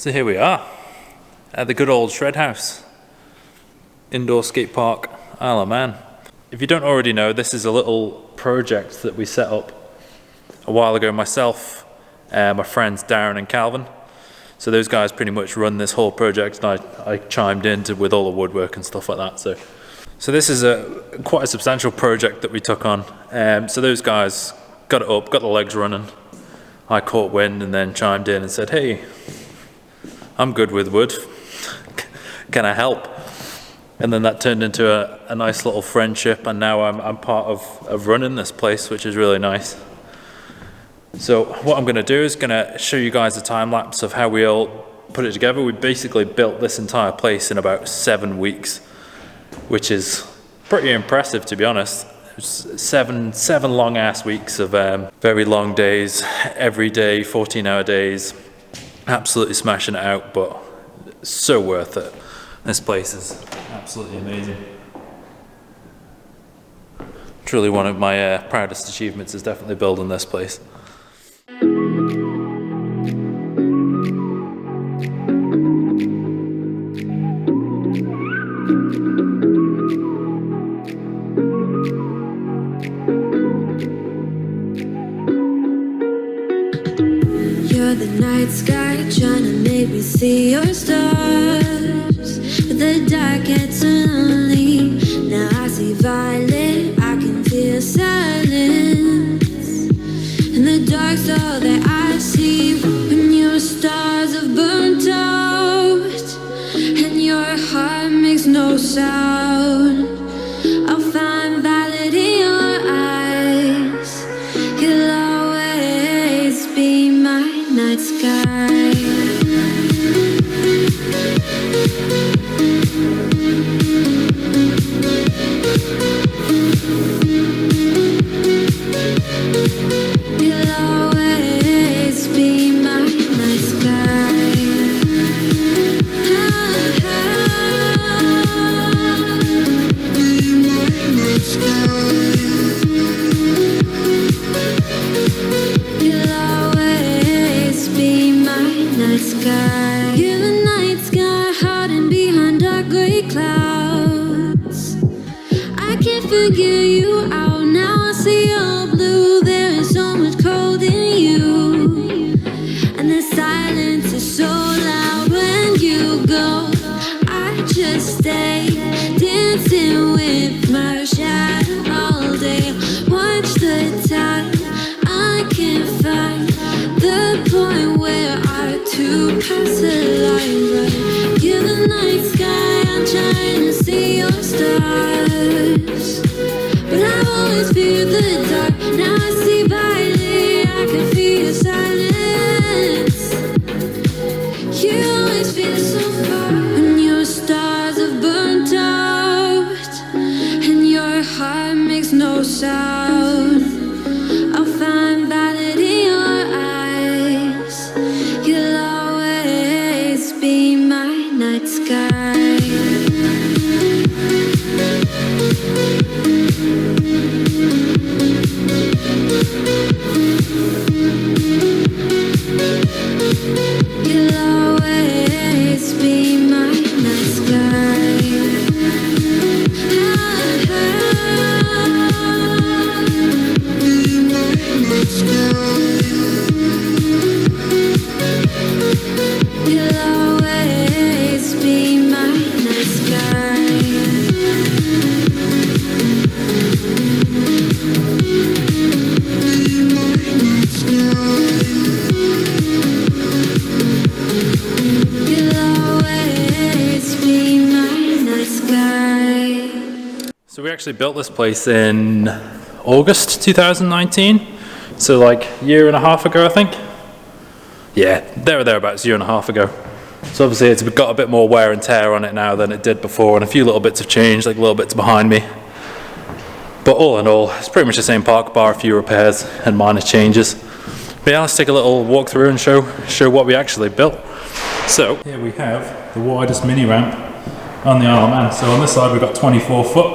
So here we are at the good old Shred House, indoor skate park, Isle of Man. If you don't already know, this is a little project that we set up a while ago, myself, my friends Darren and Calvin. So those guys pretty much run this whole project, and I chimed in with all the woodwork and stuff like that. So this is quite a substantial project that we took on. So those guys got it up, got the legs running. I caught wind and then chimed in and said, "Hey, I'm good with wood. Can I help?" And then that turned into a nice little friendship, and now I'm part of running this place, which is really nice. So what I'm going to do is going to show you guys a time lapse of how we all put it together. We basically built this entire place in about 7 weeks, which is pretty impressive, to be honest. Seven long ass weeks of very long days, every day, 14-hour days, absolutely smashing it out, but so worth it. This place is absolutely amazing. Truly one of my proudest achievements is definitely building this place. You're the night sky trying to make me see your stars, but the dark gets lonely. Now I see violet, I can feel silence, and the dark's all that I see. When your stars have burnt out and your heart makes no sound, I'll find violet in your eyes. You'll always be my night sky. You'll always be my night sky. Be my night sky. You'll always be my night sky. You're the night sky hiding behind dark gray clouds. I can't figure you out now. I see your blue. There is so much cold in you, and the silence is so loud when you go. I just stay dancing with my shadow all day. Watch the time. I can't find the point where our two paths align. But you're the night sky. I'm trying to see your stars, but I've always feared the dark. Now I see violet, I can feel your silence. You always feel so far. When your stars have burnt out and your heart makes no sound, I'll find violet in your eyes. You'll always be my night sky. You'll always be my night sky. Be my night sky. You'll always be my night sky. Be my night sky. You'll always be my night sky. So we actually built this place in August 2019. So like a year and a half ago, I think. Yeah, thereabouts, a year and a half ago. So obviously it's got a bit more wear and tear on it now than it did before, and a few little bits have changed, like little bits behind me. But all in all, it's pretty much the same park, bar a few repairs and minor changes. But yeah, let's take a little walk through and show what we actually built. So here we have the widest mini ramp on the Isle of Man. So on this side we've got 24 foot.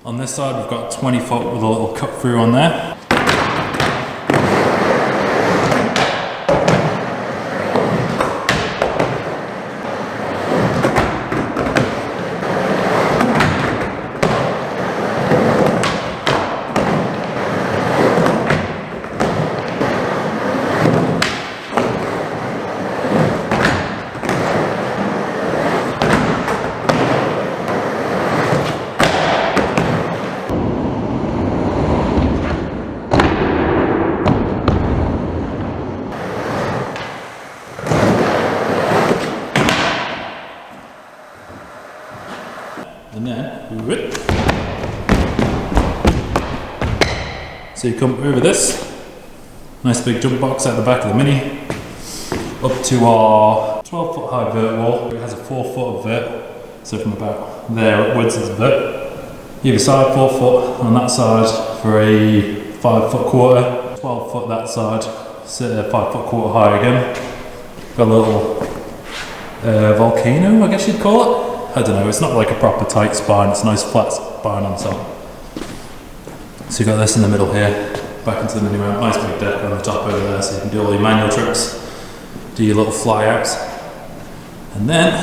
On this side we've got 20 foot with a little cut through on there. And then, whoop. So you come over this, nice big jump box out the back of the Mini, up to our 12 foot high vert wall. It has a 4 foot of vert, so from about there upwards is vert. Either side 4 foot on that side for a 5 foot quarter, 12 foot that side, so 5 foot quarter high again. Got a little volcano, I guess you'd call it. I don't know, it's not like a proper tight spine, it's a nice flat spine on top. So you've got this in the middle here, back into the mini ramp, nice big deck on the top over there, so you can do all your manual tricks, do your little fly outs. And then,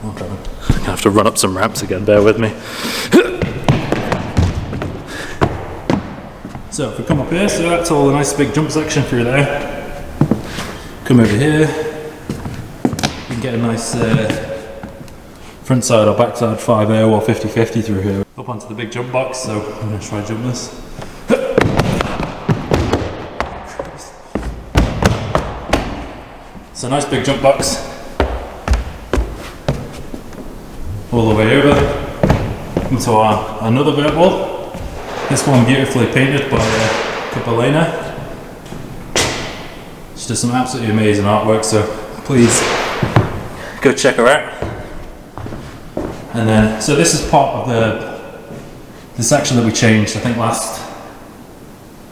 okay, I'm gonna have to run up some ramps again, bear with me. So if we come up here, so that's all the nice big jump section through there. Come over here. You can get a nice front side or back side 5 air or 50-50 through here. Up onto the big jump box, so I'm going to try jump this. So nice big jump box. All the way over into another vert wall. This one beautifully painted by Capellina. She does some absolutely amazing artwork, so please go check her out. And then, so this is part of the section that we changed, I think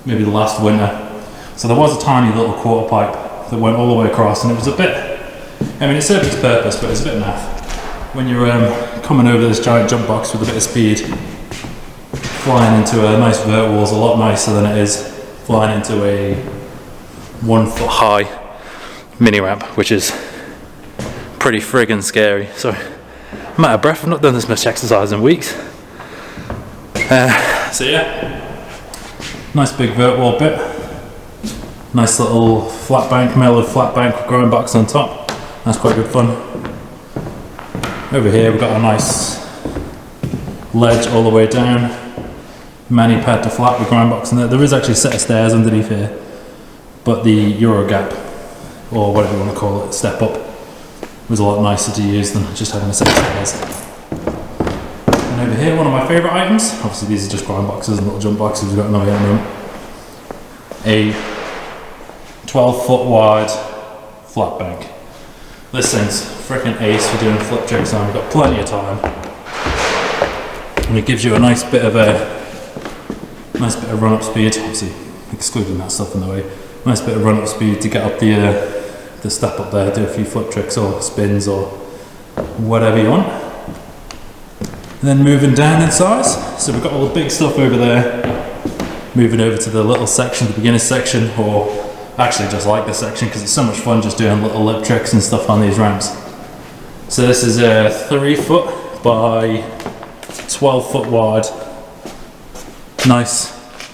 maybe the last winter. So there was a tiny little quarter pipe that went all the way across, and it was a bit, I mean it served its purpose, but it's a bit naff. When you're coming over this giant jump box with a bit of speed, flying into a nice vert wall is a lot nicer than it is flying into a 1 foot high mini ramp, which is pretty friggin' scary. So I'm out of breath, I've not done this much exercise in weeks. So yeah, nice big vert wall bit, nice little flat bank, mellowed flat bank with growing box on top. That's quite good fun. Over here we've got a nice ledge all the way down, mani pad to flat with grind box in there. There is actually a set of stairs underneath here, but the Euro gap, or whatever you want to call it, step up, was a lot nicer to use than just having a set of stairs. And over here, one of my favourite items, obviously these are just grind boxes and little jump boxes we've got in the room. A 12 foot wide flat bank. This thing's freaking ace for doing flip tricks on. We've got plenty of time. And it gives you a nice bit of run up speed, obviously excluding that stuff in the way. Nice bit of run up speed to get up the step up there, do a few flip tricks or spins or whatever you want. And then moving down in size, so we've got all the big stuff over there, moving over to the little section, the beginner section, or actually just like this section because it's so much fun just doing little lip tricks and stuff on these ramps. So this is a 3 foot by 12 foot wide, nice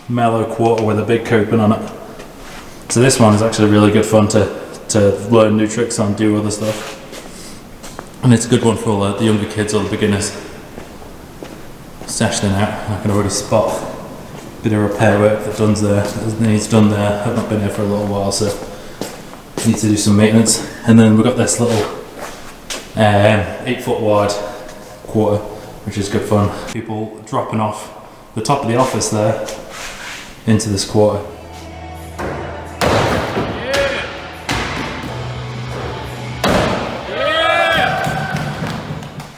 mellow quarter with a big coping on it. So this one is actually really good fun to learn new tricks on, do other stuff. And it's a good one for all the younger kids or the beginners. Sashing out, I can already spot a bit of repair work that needs done there. I've not been here for a little while, so I need to do some maintenance. And then we've got this little 8 foot wide quarter, which is good fun. People dropping off the top of the office there into this quarter.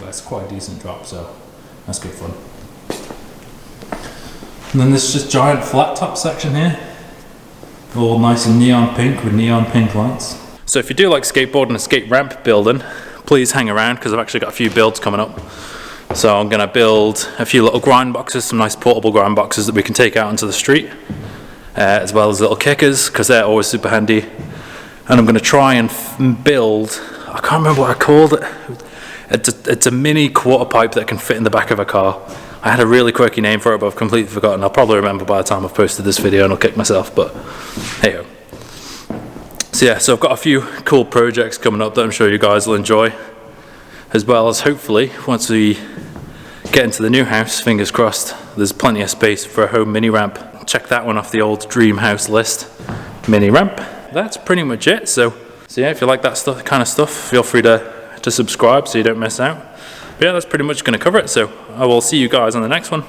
That's quite a decent drop, so that's good fun. And then this just giant flat top section here, all nice and neon pink with neon pink lights. So if you do like skateboarding and skate ramp building, please hang around because I've actually got a few builds coming up. So I'm going to build a few little grind boxes, some nice portable grind boxes that we can take out onto the street, as well as little kickers because they're always super handy. And I'm going to try and build, I can't remember what I called it. It's a mini quarter pipe that can fit in the back of a car. I had a really quirky name for it, but I've completely forgotten. I'll probably remember by the time I've posted this video and I'll kick myself, but hey ho. So yeah, so I've got a few cool projects coming up that I'm sure you guys will enjoy, as well as hopefully once we get into the new house, fingers crossed, there's plenty of space for a home mini ramp. Check that one off the old dream house list, mini ramp. That's pretty much it. So yeah, if you like that kind of stuff, feel free to to subscribe so you don't miss out. But yeah, that's pretty much going to cover it, so I will see you guys on the next one.